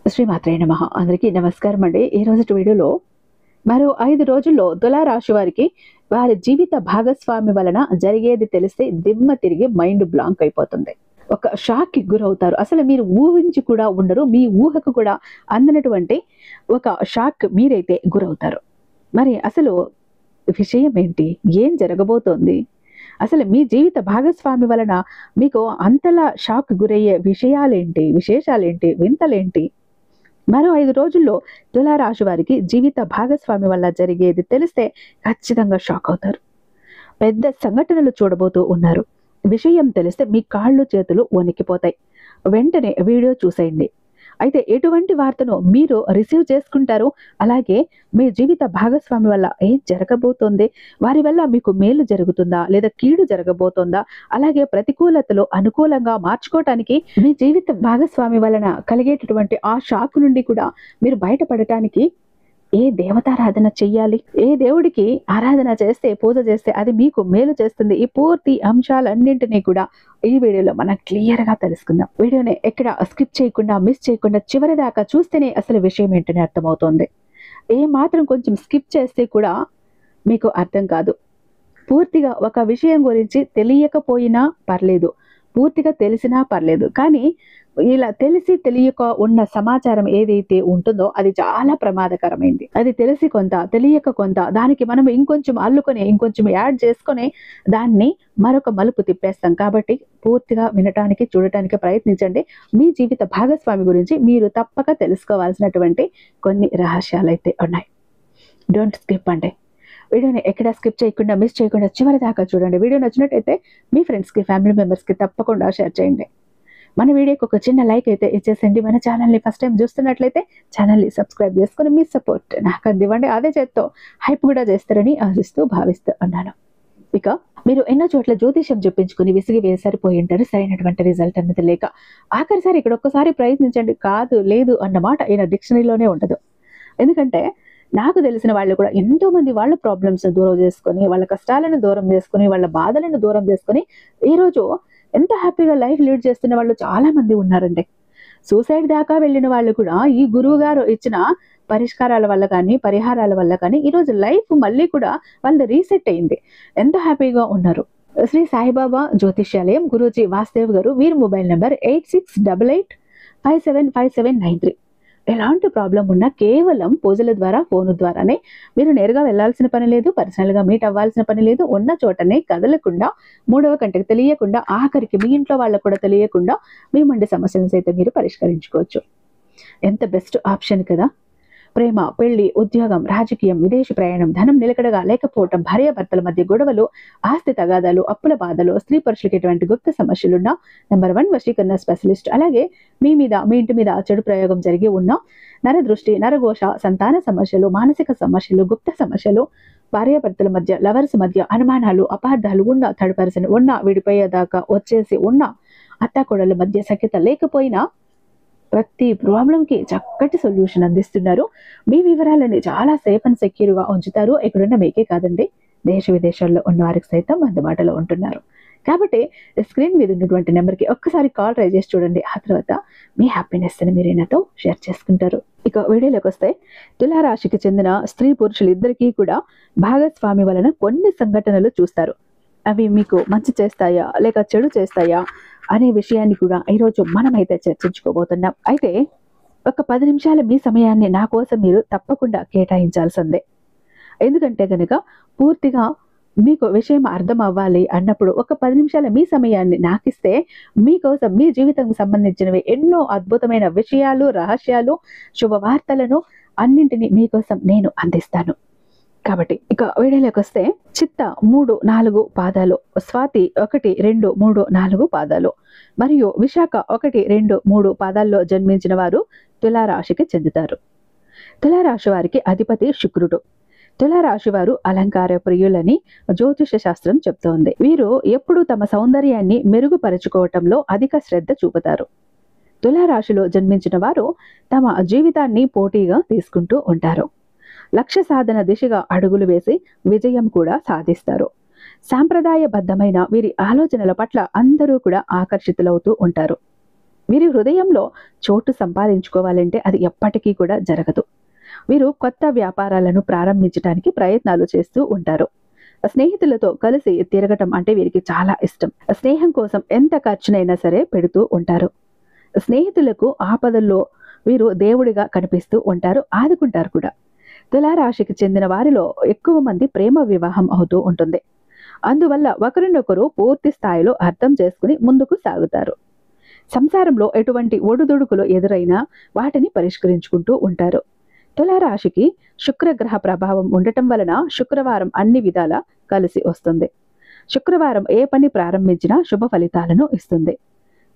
శ్రీమాత్రే నమః. అందరికీ నమస్కారం అండి. ఈ రోజుటి వీడియోలో మరో 5 రోజుల్లో తులారాశి వారికి వారి జీవిత భాగస్వామి వలన జరిగేది తెలిస్తే దిమ్మ తిరిగి మైండ్ బ్లాంక్ అయిపోతుంది. ఒక షాక్‌కి గురవుతారు. అసలు మీరు ఊహించి కూడా ఉండరు. మీ ఊహకు కూడా అందనటువంటి ఒక షాక్ మీరైతే గురవుతారు. మరి అసలు విషయం ఏంటి? ఏం జరగబోతోంది? అసలు మీ జీవిత భాగస్వామి వలన మీకు అంతలా షాక్ గురయ్యే విషయాలేంటి? విశేషాలేంటి? వింతలేంటి? మరో 5 రోజుల్లో తులారాశి వారికి జీవిత భాగస్వామి వల్ల జరిగేది తెలిస్తే ఖచ్చితంగా షాక్ అవుతారు. పెద్ద సంఘటనలు చూడబోతూ ఉన్నారు. విషయం తెలిస్తే మీ కాళ్ళు చేతులు వణికిపోతాయి. వెంటనే వీడియో చూసేయండి. అయితే ఎటువంటి వార్తను మీరు రిసీవ్ చేసుకుంటారు? అలాగే మీ జీవిత భాగస్వామి వల్ల ఏం జరగబోతోంది? వారి వల్ల మీకు మేలు జరుగుతుందా? లేదా కీడు జరగబోతోందా? అలాగే ప్రతికూలతలు అనుకూలంగా మార్చుకోవటానికి మీ జీవిత భాగస్వామి వలన కలిగేటటువంటి ఆ షాక్ నుండి కూడా మీరు బయటపడటానికి ఏ దేవతారాధన చెయ్యాలి? ఏ దేవుడికి ఆరాధన చేస్తే, పూజ చేస్తే అది మీకు మేలు చేస్తుంది? ఈ పూర్తి అంశాలన్నింటినీ కూడా ఈ వీడియోలో మనం క్లియర్‌గా తెలుసుకుందాం. వీడియోని ఎక్కడ స్కిప్ చేయకుండా, మిస్ చేయకుండా చివరి దాకా చూస్తేనే అసలు విషయం ఏంటని అర్థమవుతుంది. ఏ మాత్రం కొంచెం స్కిప్ చేస్తే కూడా మీకు అర్థం కాదు. పూర్తిగా ఒక విషయం గురించి తెలియకపోయినా పర్లేదు. పూర్తిగా తెలిసినా పర్లేదు. కానీ ఇలా తెలిసి తెలియక ఉన్న సమాచారం ఏదైతే ఉంటుందో అది చాలా ప్రమాదకరమైంది. అది తెలిసి కొంత, తెలియక కొంత, దానికి మనం ఇంకొంచెం అల్లుకొని, ఇంకొంచెం యాడ్ చేసుకొని దాన్ని మరొక మలుపు తిప్పేస్తాం. కాబట్టి పూర్తిగా వినటానికి, చూడటానికి ప్రయత్నించండి. మీ జీవిత భాగస్వామి గురించి మీరు తప్పక తెలుసుకోవాల్సినటువంటి కొన్ని రహస్యాలైతే ఉన్నాయి. డోంట్ స్కిప్ అండి. వీడియోని ఎక్కడ స్కిప్ చేయకుండా, మిస్ చేయకుండా చివరి దాకా చూడండి. వీడియో నచ్చినట్టయితే మీ ఫ్రెండ్స్‌కి, ఫ్యామిలీ మెంబర్స్‌కి తప్పకుండా షేర్ చేయండి. మన వీడియోకి ఒక చిన్న లైక్ అయితే ఇచ్చేసేయండి. మన ఛానల్‌ని ఫస్ట్ టైం చూస్తున్నట్లయితే ఛానల్‌ని సబ్స్క్రైబ్ చేసుకొని మీ సపోర్ట్ నాకు అందివ్వండి. అదే చేత్తో హైప్ కూడా చేస్తారని ఆశిస్తూ, భావిస్తూ ఉన్నాను. ఇక మీరు ఎన్నో చోట్ల జ్యోతిష్యం చెప్పించుకుని విసిగి వేసరిపోయి ఉంటారు. సరైనటువంటి రిజల్ట్ అన్నది లేక. ఆఖరిసారి ఇక్కడ ఒక్కసారి ప్రయత్నించండి. కాదు, లేదు అన్న మాట ఈయన డిక్షనరీలోనే ఉండదు. ఎందుకంటే నాకు తెలిసిన వాళ్ళు కూడా ఎంతో మంది వాళ్ళ ప్రాబ్లమ్స్ దూరం చేసుకొని, వాళ్ళ కష్టాలను దూరం చేసుకొని, వాళ్ళ బాధలను దూరం చేసుకొని ఈరోజు ఎంత హ్యాపీగా లైఫ్ లీడ్ చేస్తున్న వాళ్ళు చాలా మంది ఉన్నారండి. సూసైడ్ దాకా వెళ్ళిన వాళ్ళు కూడా ఈ గురువు గారు ఇచ్చిన పరిష్కారాల వల్ల కానీ, పరిహారాల వల్ల కానీ ఈరోజు లైఫ్ మళ్ళీ కూడా వాళ్ళది రీసెట్ అయింది. ఎంత హ్యాపీగా ఉన్నారు. శ్రీ సాయిబాబా జ్యోతిష్యాలయం గురూజీ వాసుదేవ్ గారు, వీరి మొబైల్ నెంబర్ 8688575793. ఎలాంటి ప్రాబ్లం ఉన్నా కేవలం పూజల ద్వారా, ఫోను ద్వారానే మీరు నేరుగా వెళ్ళాల్సిన పని లేదు. పర్సనల్‌గా మీట్ అవ్వాల్సిన పని లేదు. ఉన్న చోటనే కదలకుండా, మూడవ కంటికి తెలియకుండా, ఆఖరికి మీ ఇంట్లో వాళ్ళకు కూడా తెలియకుండా మీ మండి సమస్యలను సైతం మీరు పరిష్కరించుకోవచ్చు. ఎంత బెస్ట్ ఆప్షన్ కదా! ప్రేమ, పెళ్లి, ఉద్యోగం, రాజకీయం, విదేశీ ప్రయాణం, ధనం నిలకడగా లేకపోవటం, భార్యాభర్తల మధ్య గొడవలు, ఆస్తి తగాదాలు, అప్పుల బాధలు, స్త్రీ పురుషులకి ఎటువంటి గుప్త సమస్యలున్న నంబర్ 1 వశీకరణ స్పెషలిస్ట్. అలాగే మీ ఇంటి మీద చెడు ప్రయోగం జరిగి ఉన్న నరదృష్టి, నరఘోష, సంతాన సమస్యలు, మానసిక సమస్యలు, గుప్త సమస్యలు, భార్యాభర్తల మధ్య, లవర్స్ మధ్య అనుమానాలు, అపార్థాలు ఉన్న, థర్డ్ పర్సన్ ఉన్న, విడిపోయేదాకా వచ్చేసి ఉన్న, అత్తాకోడళ్ళ మధ్య సఖ్యత లేకపోయినా ప్రతి ప్రాబ్లంకి చక్కటి సొల్యూషన్ అందిస్తున్నారు. మీ వివరాలని చాలా సేఫ్ అండ్ సెక్యూర్‌గా ఉంచుతారు. ఎక్కడున్న మీకే కాదండి, దేశ విదేశాల్లో ఉన్న వారికి సైతం అందుబాటులో ఉంటున్నారు. కాబట్టి స్క్రీన్ మీద ఉన్నటువంటి నెంబర్‌కి ఒక్కసారి కాల్ ట్రై చేసి చూడండి. ఆ తర్వాత మీ హ్యాపీనెస్‌ని మీరు నాతో షేర్ చేసుకుంటారు. ఇక వీడియోలోకి వస్తే తులారాశికి చెందిన స్త్రీ పురుషులు ఇద్దరికీ కూడా భాగస్వామి వలన కొన్ని సంఘటనలు చూస్తారు. అవి మీకు మంచి చేస్తాయా? లేక చెడు చేస్తాయా? అనే విషయాన్ని కూడా ఈరోజు మనమైతే చర్చించుకోబోతున్నాం. అయితే ఒక 10 నిమిషాలు మీ సమయాన్ని నా కోసం మీరు తప్పకుండా కేటాయించాల్సిందే. ఎందుకంటే గనుక పూర్తిగా మీకు విషయం అర్థం అవ్వాలి అన్నప్పుడు ఒక 10 నిమిషాల మీ సమయాన్ని నాకిస్తే మీకోసం మీ జీవితానికి సంబంధించినవి ఎన్నో అద్భుతమైన విషయాలు, రహస్యాలు, శుభవార్తలను అన్నింటినీ మీకోసం నేను అందిస్తాను. కాబట్టి ఇక వీడియోలోకి వస్తే చిత్త 3, 4 పాదాలు, స్వాతి 1, 2, 3, 4 పాదాలు మరియు విశాఖ 1, 2, 3 పాదాల్లో జన్మించిన వారు తులారాశికి చెందుతారు. తులారాశి వారికి అధిపతి శుక్రుడు. తులారాశి వారు అలంకార ప్రియులని జ్యోతిష శాస్త్రం చెప్తోంది. వీరు ఎప్పుడూ తమ సౌందర్యాన్ని మెరుగుపరుచుకోవటంలో అధిక శ్రద్ధ చూపుతారు. తులారాశిలో జన్మించిన వారు తమ జీవితాన్ని పోటీగా తీసుకుంటూ ఉంటారు. లక్ష్య సాధన దిశగా అడుగులు వేసి విజయం కూడా సాధిస్తారు. సాంప్రదాయబద్ధమైన వీరి ఆలోచనల పట్ల అందరూ కూడా ఆకర్షితులవుతూ ఉంటారు. వీరి హృదయంలో చోటు సంపాదించుకోవాలంటే అది ఎప్పటికీ కూడా జరగదు. వీరు కొత్త వ్యాపారాలను ప్రారంభించడానికి ప్రయత్నాలు చేస్తూ ఉంటారు. స్నేహితులతో కలిసి తిరగటం అంటే వీరికి చాలా ఇష్టం. స్నేహం కోసం ఎంత ఖర్చునైనా సరే పెడుతూ ఉంటారు. స్నేహితులకు ఆపదల్లో వీరు దేవుడిగా కనిపిస్తూ ఉంటారు, ఆదుకుంటారు కూడా. తులారాశికి చెందిన వారిలో ఎక్కువ మంది ప్రేమ వివాహం అవుతూ ఉంటుంది. అందువల్ల ఒకరినొకరు పూర్తి స్థాయిలో అర్థం చేసుకుని ముందుకు సాగుతారు. సంసారంలో ఎటువంటి ఒడుదుడుకులు ఎదురైనా వాటిని పరిష్కరించుకుంటూ ఉంటారు. తులారాశికి శుక్రగ్రహ ప్రభావం ఉండటం వలన శుక్రవారం అన్ని విధాలా కలిసి వస్తుంది. శుక్రవారం ఏ పని ప్రారంభించినా శుభ ఫలితాలను ఇస్తుంది.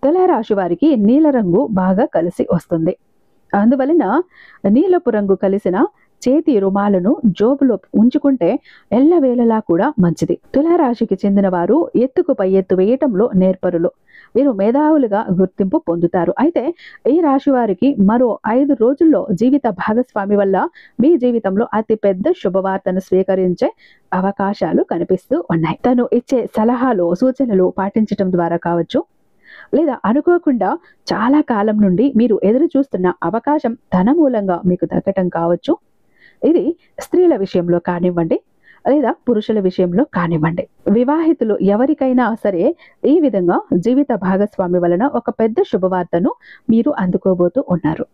తులారాశి వారికి నీల రంగు బాగా కలిసి వస్తుంది. అందువలన నీలపు రంగు కలిసిన చేతి రుమాలను జోబులో ఉంచుకుంటే ఎల్లవేళలా కూడా మంచిది. తులారాశికి చెందిన వారు ఎత్తుకు పై ఎత్తు వేయటంలో నేర్పరులు. వీరు మేధావులుగా గుర్తింపు పొందుతారు. అయితే ఈ రాశి వారికి మరో 5 రోజుల్లో జీవిత భాగస్వామి వల్ల మీ జీవితంలో అతి పెద్ద శుభవార్తను స్వీకరించే అవకాశాలు కనిపిస్తూ ఉన్నాయి. తను ఇచ్చే సలహాలు, సూచనలు పాటించటం ద్వారా కావచ్చు, లేదా అనుకోకుండా చాలా కాలం నుండి మీరు ఎదురు చూస్తున్న అవకాశం ధన మూలంగా మీకు దక్కటం కావచ్చు. ఇది స్త్రీల విషయంలో కానివ్వండి, లేదా పురుషుల విషయంలో కానివ్వండి. వివాహితులు ఎవరికైనా సరే ఈ విధంగా జీవిత భాగస్వామి వలన ఒక పెద్ద శుభవార్తను మీరు అందుకోబోతూ ఉన్నారు.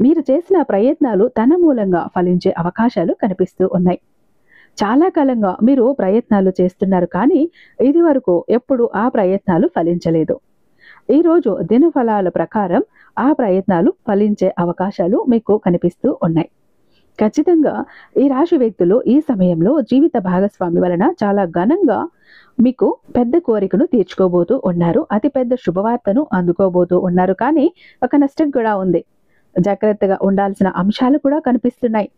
మీరు చేసిన ప్రయత్నాలు ధన మూలంగా ఫలించే అవకాశాలు కనిపిస్తూ ఉన్నాయి. చాలా కాలంగా మీరు ప్రయత్నాలు చేస్తున్నారు, కానీ ఇది వరకు ఎప్పుడు ఆ ప్రయత్నాలు ఫలించలేదు. ఈరోజు దినఫలాల ప్రకారం ఆ ప్రయత్నాలు ఫలించే అవకాశాలు మీకు కనిపిస్తూ ఉన్నాయి. ఖచ్చితంగా ఈ రాశి వ్యక్తులు ఈ సమయంలో జీవిత భాగస్వామి వలన చాలా ఘనంగా మీకు పెద్ద కోరికను తీర్చుకోబోతూ ఉన్నారు. అతి పెద్ద శుభవార్తను అందుకోబోతూ ఉన్నారు. కానీ ఒక నష్టం కూడా ఉంది. జాగ్రత్తగా ఉండాల్సిన అంశాలు కూడా కనిపిస్తున్నాయి.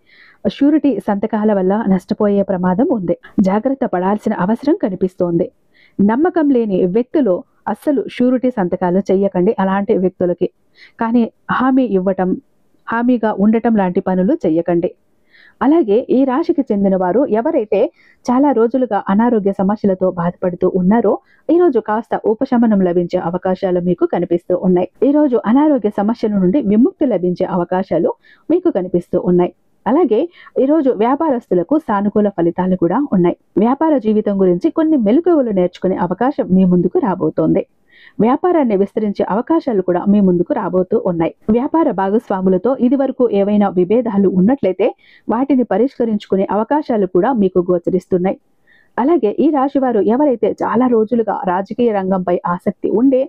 షూరిటీ సంతకాల వల్ల నష్టపోయే ప్రమాదం ఉంది. జాగ్రత్త పడాల్సిన అవసరం కనిపిస్తోంది. నమ్మకం లేని వ్యక్తులు అస్సలు షూరిటీ సంతకాలు చెయ్యకండి అలాంటి వ్యక్తులకి. కానీ హామీగా ఉండటం లాంటి పనులు చెయ్యకండి. అలాగే ఈ రాశికి చెందిన వారు ఎవరైతే చాలా రోజులుగా అనారోగ్య సమస్యలతో బాధపడుతూ ఉన్నారో ఈరోజు కాస్త ఉపశమనం లభించే అవకాశాలు మీకు కనిపిస్తూ ఉన్నాయి. ఈరోజు అనారోగ్య సమస్యల నుండి విముక్తి లభించే అవకాశాలు మీకు కనిపిస్తూ ఉన్నాయి. అలాగే ఈరోజు వ్యాపారస్తులకు సానుకూల ఫలితాలు కూడా ఉన్నాయి. వ్యాపార జీవితం గురించి కొన్ని మెలకువలు నేర్చుకునే అవకాశం మీ ముందుకు రాబోతోంది. వ్యాపారాన్ని విస్తరించే అవకాశాలు కూడా మీ ముందుకు రాబోతూ ఉన్నాయి. వ్యాపార భాగస్వాములతో ఇది వరకు ఏవైనా విభేదాలు ఉన్నట్లయితే వాటిని పరిష్కరించుకునే అవకాశాలు కూడా మీకు గోచరిస్తున్నాయి. అలాగే ఈ రాశి వారు ఎవరైతే చాలా రోజులుగా రాజకీయ రంగంపై ఆసక్తి ఉండే,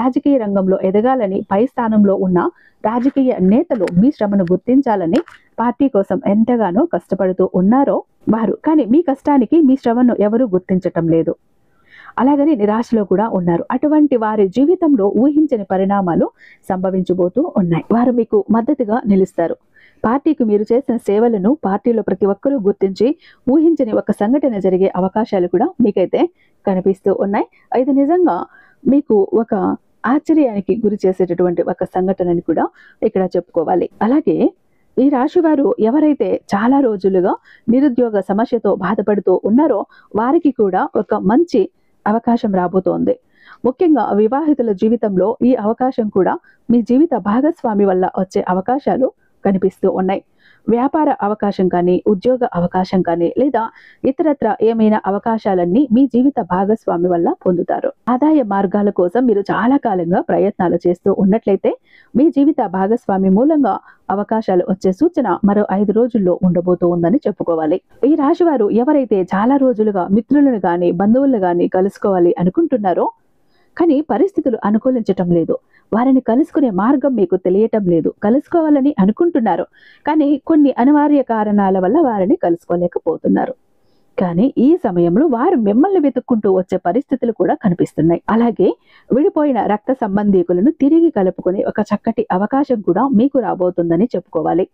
రాజకీయ రంగంలో ఎదగాలని పై స్థానంలో ఉన్న రాజకీయ నేతలు మీ శ్రమను గుర్తించాలని పార్టీ కోసం ఎంతగానో కష్టపడుతూ ఉన్నారో వారు, కానీ మీ కష్టానికి మీ శ్రమను ఎవరూ గుర్తించటం లేదు. అలాగని నిరాశలో కూడా ఉన్నారు. అటువంటి వారి జీవితంలో ఊహించని పరిణామాలు సంభవించబోతూ ఉన్నాయి. వారు మీకు మద్దతుగా నిలుస్తారు. పార్టీకి మీరు చేసిన సేవలను పార్టీలో ప్రతి ఒక్కరూ గుర్తించి ఊహించని ఒక సంఘటన జరిగే అవకాశాలు కూడా మీకైతే కనిపిస్తూ ఉన్నాయి. అయితే నిజంగా మీకు ఒక ఆశ్చర్యానికి గురి చేసేటటువంటి ఒక సంఘటనని కూడా ఇక్కడ చెప్పుకోవాలి. అలాగే ఈ రాశి వారు ఎవరైతే చాలా రోజులుగా నిరుద్యోగ సమస్యతో బాధపడుతూ ఉన్నారో వారికి కూడా ఒక మంచి అవకాశం రాబోతోంది. ముఖ్యంగా వివాహితుల జీవితంలో ఈ అవకాశం కూడా మీ జీవిత భాగస్వామి వల్ల వచ్చే అవకాశాలు కనిపిస్తూ ఉన్నాయి. వ్యాపార అవకాశం కానీ, ఉద్యోగ అవకాశం కానీ, లేదా ఇతరత్ర ఏమైనా అవకాశాలన్నీ మీ జీవిత భాగస్వామి వల్ల పొందుతారు. ఆదాయ మార్గాల కోసం మీరు చాలా కాలంగా ప్రయత్నాలు చేస్తూ ఉన్నట్లయితే మీ జీవిత భాగస్వామి మూలంగా అవకాశాలు వచ్చే సూచన మరో 5 రోజుల్లో ఉండబోతూ ఉందని చెప్పుకోవాలి. ఈ రాశి వారు ఎవరైతే చాలా రోజులుగా మిత్రులను గాని, బంధువులను గాని కలుసుకోవాలి అనుకుంటున్నారో కానీ పరిస్థితులు అనుకూలించటం లేదు, వారిని కలుసుకునే మార్గం మీకు తెలియటం లేదు, కలుసుకోవాలని అనుకుంటున్నారు కానీ కొన్ని అనివార్య కారణాల వల్ల వారిని కలుసుకోలేకపోతున్నారు. కానీ ఈ సమయంలో వారు మిమ్మల్ని వెతుక్కుంటూ వచ్చే పరిస్థితులు కూడా కనిపిస్తున్నాయి. అలాగే విడిపోయిన రక్త సంబంధీకులను తిరిగి కలుపుకునే ఒక చక్కటి అవకాశం కూడా మీకు రాబోతుందని చెప్పుకోవాలి.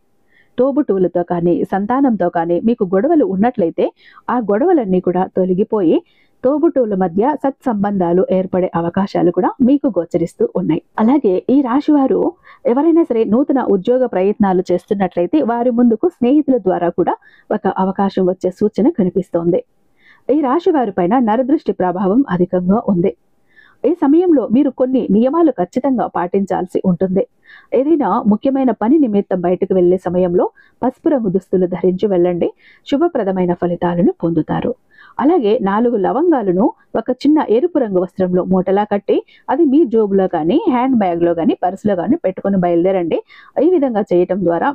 తోబుట్టువులతో కానీ, సంతానంతో కానీ మీకు గొడవలు ఉన్నట్లయితే ఆ గొడవలన్నీ కూడా తొలగిపోయి తోబుట్టువుల మధ్య సత్సంబంధాలు ఏర్పడే అవకాశాలు కూడా మీకు గోచరిస్తూ ఉన్నాయి. అలాగే ఈ రాశి వారు ఎవరైనా సరే నూతన ఉద్యోగ ప్రయత్నాలు చేస్తున్నట్లయితే వారి ముందుకు స్నేహితుల ద్వారా కూడా ఒక అవకాశం వచ్చే సూచన కనిపిస్తోంది. ఈ రాశి వారి పైన నరదృష్టి ప్రభావం అధికంగా ఉంది. ఈ సమయంలో మీరు కొన్ని నియమాలు ఖచ్చితంగా పాటించాల్సి ఉంటుంది. ఏదైనా ముఖ్యమైన పని నిమిత్తం బయటకు వెళ్లే సమయంలో పసుపు రంగు దుస్తులు ధరించి వెళ్ళండి. శుభప్రదమైన ఫలితాలను పొందుతారు. అలాగే 4 లవంగాలను ఒక చిన్న ఎరుపు రంగు వస్త్రంలో మూటలా కట్టి అది మీ జోబులో కానీ, హ్యాండ్ బ్యాగ్లో కానీ, పర్సులో కానీ పెట్టుకొని బయలుదేరండి. ఈ విధంగా చేయటం ద్వారా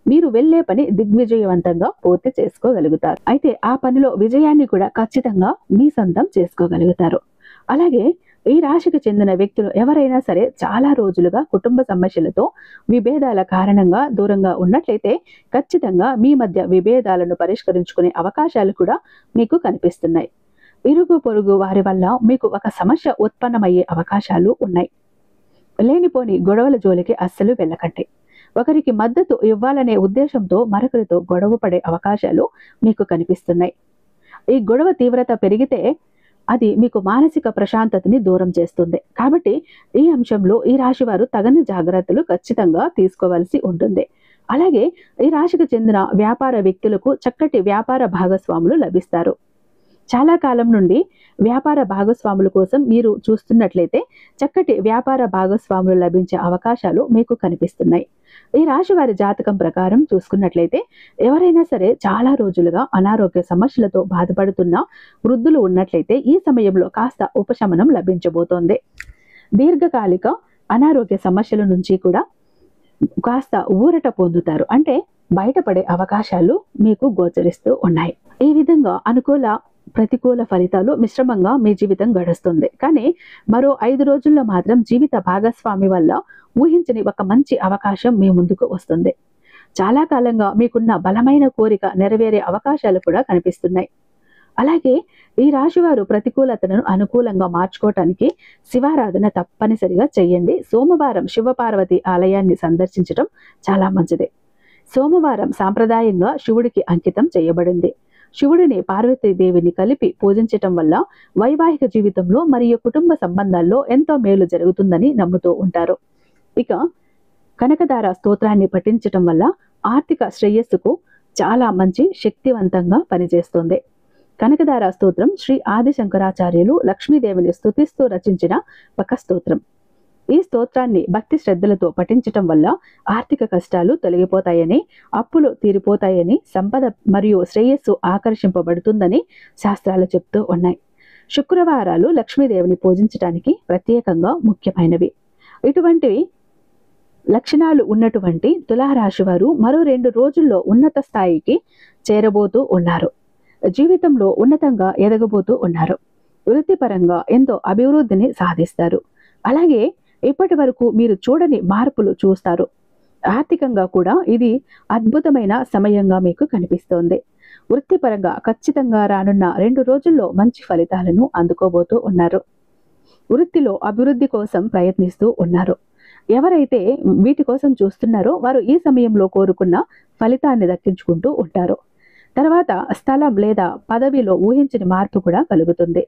మీరు వెళ్ళే పని దిగ్విజయవంతంగా పూర్తి చేసుకోగలుగుతారు. అయితే ఆ పనిలో విజయాన్ని కూడా ఖచ్చితంగా మీ సొంతం చేసుకోగలుగుతారు. అలాగే ఈ రాశికి చెందిన వ్యక్తులు ఎవరైనా సరే చాలా రోజులుగా కుటుంబ సమస్యలతో విభేదాల కారణంగా దూరంగా ఉన్నట్లయితే ఖచ్చితంగా మీ మధ్య విభేదాలను పరిష్కరించుకునే అవకాశాలు కూడా మీకు కనిపిస్తున్నాయి. ఇరుగు పొరుగు వారి వల్ల మీకు ఒక సమస్య ఉత్పన్నమయ్యే అవకాశాలు ఉన్నాయి. లేనిపోని గొడవల జోలికి అస్సలు వెళ్ళకండి. ఒకరికి మద్దతు ఇవ్వాలనే ఉద్దేశంతో మరొకరితో గొడవ పడే అవకాశాలు మీకు కనిపిస్తున్నాయి. ఈ గొడవ తీవ్రత పెరిగితే అది మీకు మానసిక ప్రశాంతతని దూరం చేస్తుంది. కాబట్టి ఈ అంశంలో ఈ రాశి వారు తగిన జాగ్రత్తలు ఖచ్చితంగా తీసుకోవాల్సి ఉంటుంది. అలాగే ఈ రాశికి చెందిన వ్యాపార వ్యక్తులకు చక్కటి వ్యాపార భాగస్వాములు లభిస్తారు. చాలా కాలం నుండి వ్యాపార భాగస్వాముల కోసం మీరు చూస్తున్నట్లయితే చక్కటి వ్యాపార భాగస్వాములు లభించే అవకాశాలు మీకు కనిపిస్తున్నాయి. ఈ రాశి వారి జాతకం ప్రకారం చూసుకున్నట్లయితే ఎవరైనా సరే చాలా రోజులుగా అనారోగ్య సమస్యలతో బాధపడుతున్న వృద్ధులు ఉన్నట్లయితే ఈ సమయంలో కాస్త ఉపశమనం లభించబోతోంది. దీర్ఘకాలిక అనారోగ్య సమస్యల నుంచి కూడా కాస్త ఊరట పొందుతారు. అంటే బయటపడే అవకాశాలు మీకు గోచరిస్తూ ఉన్నాయి. ఈ విధంగా అనుకూల ప్రతికూల ఫలితాలు మిశ్రమంగా మీ జీవితం గడుస్తుంది. కానీ మరో 5 రోజుల్లో మాత్రం జీవిత భాగస్వామి వల్ల ఊహించని ఒక మంచి అవకాశం మీ ముందుకు వస్తుంది. చాలా కాలంగా మీకున్న బలమైన కోరిక నెరవేరే అవకాశాలు కూడా కనిపిస్తున్నాయి. అలాగే ఈ రాశివారు ప్రతికూలతను అనుకూలంగా మార్చుకోవటానికి శివారాధన తప్పనిసరిగా చేయండి. సోమవారం శివపార్వతి ఆలయాన్ని సందర్శించడం చాలా మంచిది. సోమవారం సాంప్రదాయంగా శివుడికి అంకితం చేయబడింది. శివుడిని పార్వతీదేవిని కలిపి పూజించటం వల్ల వైవాహిక జీవితంలో మరియు కుటుంబ సంబంధాల్లో ఎంతో మేలు జరుగుతుందని నమ్ముతూ ఉంటారు. ఇక కనకదార స్తోత్రాన్ని పఠించటం వల్ల ఆర్థిక శ్రేయస్సుకు చాలా మంచి శక్తివంతంగా పనిచేస్తుంది. కనకదార స్తోత్రం శ్రీ ఆది శంకరాచార్యులు లక్ష్మీదేవిని స్తుతిస్తూ రచించిన ఒక స్తోత్రం. ఈ స్తోత్రాన్ని భక్తి శ్రద్ధలతో పఠించటం వల్ల ఆర్థిక కష్టాలు తొలగిపోతాయని, అప్పులు తీరిపోతాయని, సంపద మరియు శ్రేయస్సు ఆకర్షింపబడుతుందని శాస్త్రాలు చెప్తూ ఉన్నాయి. శుక్రవారాలు లక్ష్మీదేవిని పూజించడానికి ప్రత్యేకంగా ముఖ్యమైనవి. ఇటువంటివి లక్షణాలు ఉన్నటువంటి తులారాశి వారు మరో 2 రోజుల్లో ఉన్నత స్థాయికి చేరబోతూ ఉన్నారు. జీవితంలో ఉన్నతంగా ఎదగబోతూ ఉన్నారు. వృత్తిపరంగా ఎంతో అభివృద్ధిని సాధిస్తారు. అలాగే ఇప్పటి వరకు మీరు చూడని మార్పులు చూస్తారు. ఆర్థికంగా కూడా ఇది అద్భుతమైన సమయంగా మీకు కనిపిస్తోంది. వృత్తిపరంగా ఖచ్చితంగా రానున్న 2 రోజుల్లో మంచి ఫలితాలను అందుకోబోతూ ఉన్నారు. వృత్తిలో అభివృద్ధి కోసం ప్రయత్నిస్తూ ఉన్నారు. ఎవరైతే వీటి కోసం చూస్తున్నారో వారు ఈ సమయంలో కోరుకున్న ఫలితాన్ని దక్కించుకుంటూ ఉంటారు. తర్వాత స్థలం లేదా పదవిలో ఊహించని మార్పు కూడా కలుగుతుంది.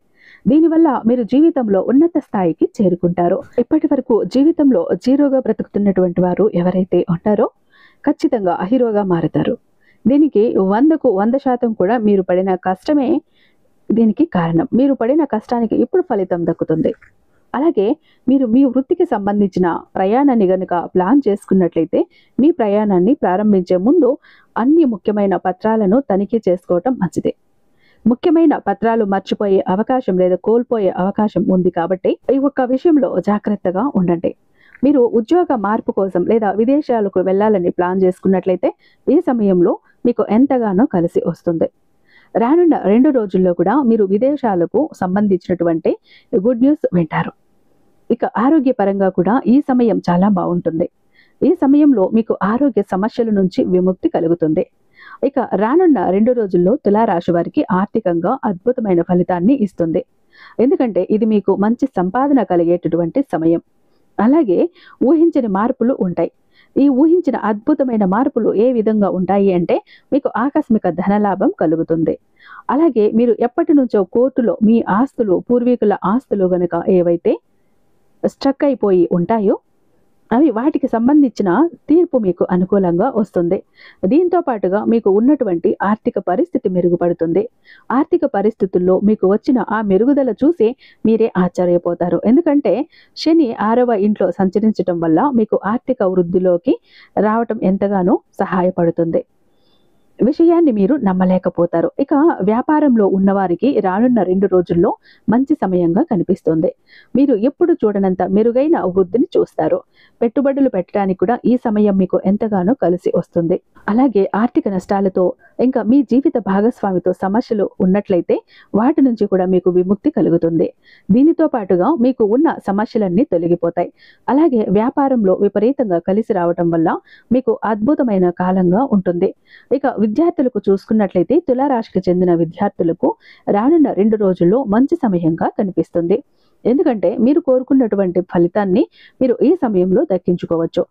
దీనివల్ల మీరు జీవితంలో ఉన్నత స్థాయికి చేరుకుంటారు. ఇప్పటి వరకు జీవితంలో జీరోగా బ్రతుకుతున్నటువంటి వారు ఎవరైతే ఉంటారో ఖచ్చితంగా హీరోగా మారుతారు. దీనికి 100కు 100% కూడా మీరు పడిన కష్టమే దీనికి కారణం. మీరు పడిన కష్టానికి ఇప్పుడు ఫలితం దక్కుతుంది. అలాగే మీరు మీ వృత్తికి సంబంధించిన ప్రయాణాన్ని గనుక ప్లాన్ చేసుకున్నట్లయితే మీ ప్రయాణాన్ని ప్రారంభించే ముందు అన్ని ముఖ్యమైన పత్రాలను తనిఖీ చేసుకోవటం మంచిది. ముఖ్యమైన పత్రాలు మర్చిపోయే అవకాశం లేదా కోల్పోయే అవకాశం ఉంది. కాబట్టి ఈ ఒక్క విషయంలో జాగ్రత్తగా ఉండండి. మీరు ఉద్యోగ మార్పు కోసం లేదా విదేశాలకు వెళ్ళాలని ప్లాన్ చేసుకున్నట్లయితే ఈ సమయంలో మీకు ఎంతగానో కలిసి వస్తుంది. రానున్న 2 రోజుల్లో కూడా మీరు విదేశాలకు సంబంధించినటువంటి గుడ్ న్యూస్ వింటారు. ఇక ఆరోగ్యపరంగా కూడా ఈ సమయం చాలా బాగుంటుంది. ఈ సమయంలో మీకు ఆరోగ్య సమస్యల నుంచి విముక్తి కలుగుతుంది. ఇక రానున్న 2 రోజుల్లో తులారాశి వారికి ఆర్థికంగా అద్భుతమైన ఫలితాన్ని ఇస్తుంది. ఎందుకంటే ఇది మీకు మంచి సంపాదన కలిగేటటువంటి సమయం. అలాగే ఊహించని మార్పులు ఉంటాయి. ఈ ఊహించిన అద్భుతమైన మార్పులు ఏ విధంగా ఉంటాయి అంటే మీకు ఆకస్మిక ధనలాభం కలుగుతుంది. అలాగే మీరు ఎప్పటి నుంచో కోర్టులో మీ ఆస్తులు, పూర్వీకుల ఆస్తులు గనుక ఏవైతే స్ట్రక్ అయిపోయి ఉంటాయో అవి వాటికి సంబంధించిన తీర్పు మీకు అనుకూలంగా వస్తుంది. దీంతో పాటుగా మీకు ఉన్నటువంటి ఆర్థిక పరిస్థితి మెరుగుపడుతుంది. ఆర్థిక పరిస్థితుల్లో మీకు వచ్చిన ఆ మెరుగుదల చూసి మీరే ఆశ్చర్యపోతారు. ఎందుకంటే శని 6వ ఇంట్లో సంచరించడం వల్ల మీకు ఆర్థిక వృద్ధిలోకి రావటం ఎంతగానో సహాయపడుతుంది. విషయాన్ని మీరు నమ్మలేకపోతారు. ఇక వ్యాపారంలో ఉన్నవారికి రానున్న 2 రోజుల్లో మంచి సమయంగా కనిపిస్తుంది. మీరు ఎప్పుడు చూడనంత మెరుగైన వృద్ధిని చూస్తారు. పెట్టుబడులు పెట్టడానికి కూడా ఈ సమయం మీకు ఎంతగానో కలిసి వస్తుంది. అలాగే ఆర్థిక నష్టాలతో ఇంకా మీ జీవిత భాగస్వామితో సమస్యలు ఉన్నట్లయితే వాటి నుంచి కూడా మీకు విముక్తి కలుగుతుంది. దీనితో పాటుగా మీకు ఉన్న సమస్యలన్నీ తొలగిపోతాయి. అలాగే వ్యాపారంలో విపరీతంగా కలిసి రావటం వల్ల మీకు అద్భుతమైన కాలంగా ఉంటుంది. ఇక విద్యార్థులకు చూసుకున్నట్లయితే తులారాశికి చెందిన విద్యార్థులకు రానున్న 2 రోజుల్లో మంచి సమయంగా కనిపిస్తుంది. ఎందుకంటే మీరు కోరుకున్నటువంటి ఫలితాన్ని మీరు ఈ సమయంలో దక్కించుకోవచ్చు.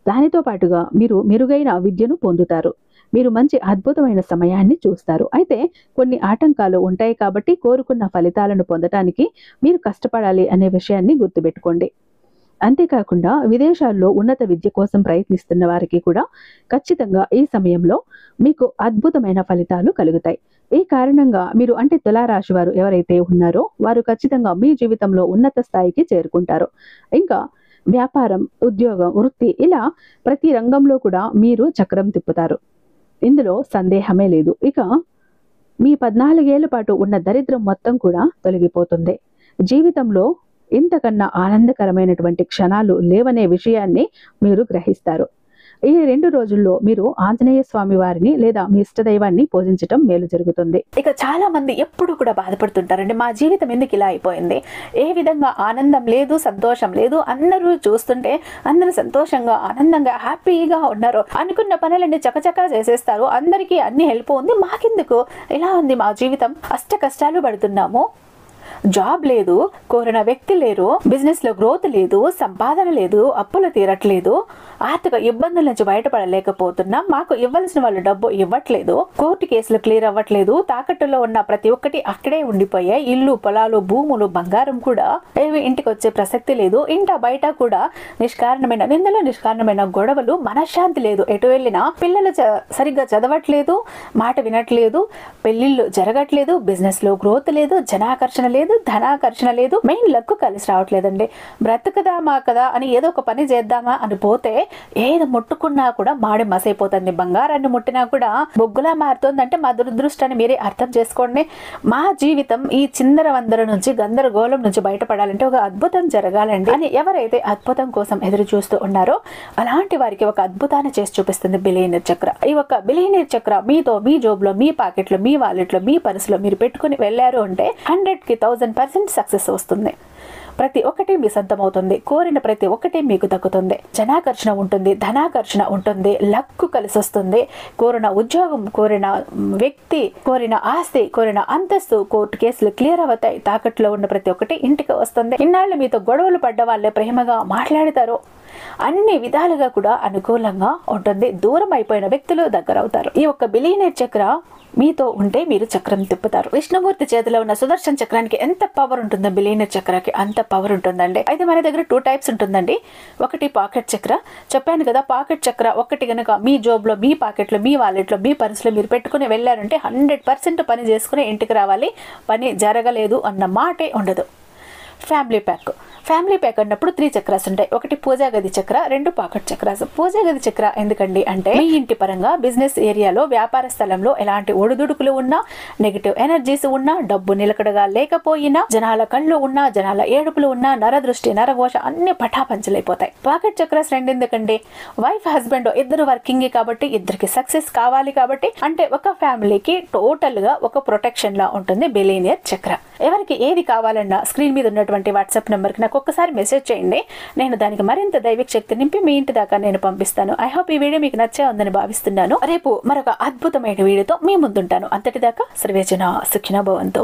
దానితో పాటుగా మీరు మెరుగైన విద్యను పొందుతారు. మీరు మంచి అద్భుతమైన సమయాన్ని చూస్తారు. అయితే కొన్ని ఆటంకాలు ఉంటాయి కాబట్టి కోరుకున్న ఫలితాలను పొందటానికి మీరు కష్టపడాలి అనే విషయాన్ని గుర్తుపెట్టుకోండి. అంతేకాకుండా విదేశాల్లో ఉన్నత విద్య కోసం ప్రయత్నిస్తున్న వారికి కూడా ఖచ్చితంగా ఈ సమయంలో మీకు అద్భుతమైన ఫలితాలు కలుగుతాయి. ఈ కారణంగా మీరు అంటే తులారాశి వారు ఎవరైతే ఉన్నారో వారు ఖచ్చితంగా మీ జీవితంలో ఉన్నత స్థాయికి చేరుకుంటారు. ఇంకా వ్యాపారం, ఉద్యోగం, వృత్తి ఇలా ప్రతి రంగంలో కూడా మీరు చక్రం తిప్పుతారు. ఇందులో సందేహమే లేదు. ఇక మీ 14 ఏళ్ల పాటు ఉన్న దరిద్రం మొత్తం కూడా తొలగిపోతుంది. జీవితంలో ఇంతకన్నా ఆనందకరమైనటువంటి క్షణాలు లేవనే విషయాన్ని మీరు గ్రహిస్తారు. ఈ 2 రోజుల్లో మీరు ఆంజనేయ స్వామి వారిని లేదా మీ ఇష్టదైవాన్ని పూజించటం మేలు జరుగుతుంది. ఇక చాలా మంది ఎప్పుడు కూడా బాధపడుతుంటారండి, మా జీవితం ఎందుకు ఇలా అయిపోయింది, ఏ విధంగా ఆనందం లేదు, సంతోషం లేదు, అందరూ చూస్తుంటే అందరూ సంతోషంగా ఆనందంగా హ్యాపీగా ఉన్నారు, అనుకున్న పనులన్నీ చకచకా చేసేస్తారు, అందరికీ అన్ని హెల్ప్ ఉంది, మాకెందుకు ఇలా ఉంది మా జీవితం, అష్ట కష్టాలు పడుతున్నాము, జాబ్ లేదు, కోరిన వ్యక్తి లేరు, బిజినెస్ లో గ్రోత్ లేదు, సంపాదన లేదు, అప్పులు తీరట్లేదు, ఆర్థిక ఇబ్బందుల నుంచి బయటపడలేకపోతున్నాం, మాకు ఇవ్వాల్సిన వాళ్ళు డబ్బు ఇవ్వట్లేదు, కోర్టు కేసులు క్లియర్ అవ్వట్లేదు, తాకట్టులో ఉన్న ప్రతి ఒక్కటి అక్కడే ఉండిపోయాయి, ఇల్లు, పొలాలు, భూములు, బంగారం కూడా ఏవి ఇంటికి వచ్చే ప్రసక్తి లేదు, ఇంట బయట కూడా నిష్కారణమైన నిందలు, నిష్కారణమైన గొడవలు, మనశ్శాంతి లేదు, ఎటు వెళ్ళినా పిల్లలు సరిగ్గా చదవట్లేదు, మాట వినట్లేదు, పెళ్లిళ్ళు జరగట్లేదు, బిజినెస్ లో గ్రోత్ లేదు, జనాకర్షణ లేదు, ధనాకర్షణ లేదు, మెయిన్ లక్ కలిసి రావట్లేదండి. బ్రతుకుదామా కదా అని ఏదో ఒక పని చేద్దామా అని పోతే ఏది ముట్టుకున్నా కూడా మాడి మసైపోతుంది, బంగారాన్ని ముట్టినా కూడా బొగ్గులా మారుతుందంటే మా దురదృష్టాన్ని మీరే అర్థం చేసుకోండి. మా జీవితం ఈ చిందర వందర నుంచి, గందరగోళం నుంచి బయటపడాలంటే ఒక అద్భుతం జరగాలండి అని ఎవరైతే అద్భుతం కోసం ఎదురు చూస్తూ ఉన్నారో అలాంటి వారికి ఒక అద్భుతాన్ని చేసి చూపిస్తుంది బిలియనీర్ చక్ర. ఈ ఒక బిలియనీర్ చక్ర మీతో, మీ జోబులో, మీ పాకెట్లో, మీ వాలెట్లో, మీ పర్సులో మీరు పెట్టుకుని వెళ్ళారు అంటే 100కి 1000% సక్సెస్ వస్తుంది. ప్రతి ఒక్కటి మీ సొంతం అవుతుంది, కోరిన ప్రతి ఒక్కటి మీకు దక్కుతుంది, జనాకర్షణ ఉంటుంది, ధనాకర్షణ ఉంటుంది, లక్కు కలిసి వస్తుంది, కోరిన ఉద్యోగం, కోరిన వ్యక్తి, కోరిన ఆస్తి, కోరిన అంతస్తు, కోర్టు కేసులు క్లియర్ అవుతాయి, తాకట్లో ఉన్న ప్రతి ఒక్కటి ఇంటికి వస్తుంది, ఇన్నాళ్ళు మీతో గొడవలు పడ్డ వాళ్ళే ప్రేమగా మాట్లాడతారు, అన్ని విధాలుగా కూడా అనుకూలంగా ఉంటుంది, దూరం అయిపోయిన వ్యక్తులు దగ్గర అవుతారు. ఈ ఒక్క బిలియనీర్ చక్ర మీతో ఉంటే మీరు చక్రం తిప్పుతారు. విష్ణుమూర్తి చేతిలో ఉన్న సుదర్శన చక్రానికి ఎంత పవర్ ఉంటుందో బిలియనీర్ చక్రానికి అంత పవర్ ఉంటుందండి. అయితే మన దగ్గర 2 టైప్స్ ఉంటుందండి. ఒకటి పాకెట్ చక్ర, చెప్పాను కదా, పాకెట్ చక్ర ఒకటి కనుక మీ జోబులో, మీ పాకెట్లో, మీ వాలెట్లో, మీ పర్సులో మీరు పెట్టుకుని వెళ్ళారంటే 100% పని చేసుకుని ఇంటికి రావాలి, పని జరగలేదు అన్న మాటే ఉండదు. ఫ్యామిలీ ప్యాక్ అన్నప్పుడు 3 చక్రాస్ ఉంటాయి. ఒకటి పూజా గది చక్ర, 2 పాకెట్ చక్రాస్. పూజా గది చక్ర ఎందుకండి అంటే మీ ఇంటి పరంగా, బిజినెస్ ఏరియాలో, వ్యాపార స్థలంలో ఎలాంటి ఒడిదుడుకులు ఉన్నా, నెగిటివ్ ఎనర్జీస్ ఉన్నా, డబ్బు నిలకడగా లేకపోయినా, జనాల కళ్ళు ఉన్నా, జనాల ఏడుపులు ఉన్నా, నరదృష్టి, నరఘోష అన్ని పటాపంచలైపోతాయి. పాకెట్ చక్రాస్ 2 ఎందుకండి, వైఫ్ హస్బెండ్ ఇద్దరు వర్కింగ్ కాబట్టి, ఇద్దరికి సక్సెస్ కావాలి కాబట్టి, అంటే ఒక ఫ్యామిలీకి టోటల్ గా ఒక ప్రొటెక్షన్ లా ఉంటుంది బిలియనీర్ చక్ర. ఎవరికి ఏది కావాలన్నా స్క్రీన్ మీద ఉన్నటువంటి వాట్సాప్ నెంబర్ కి నాకు ఒక్కసారి మెసేజ్ చేయండి, నేను దానికి మరింత దైవిక శక్తి నింపి మీ ఇంటి దాకా నేను పంపిస్తాను. ఐ హోప్ ఈ వీడియో మీకు నచ్చే ఉందని భావిస్తున్నాను. రేపు మరొక అద్భుతమైన వీడియోతో మీ ముందుంటాను. అంతటిదాకా సర్వేజన సుఖినో భవంతు.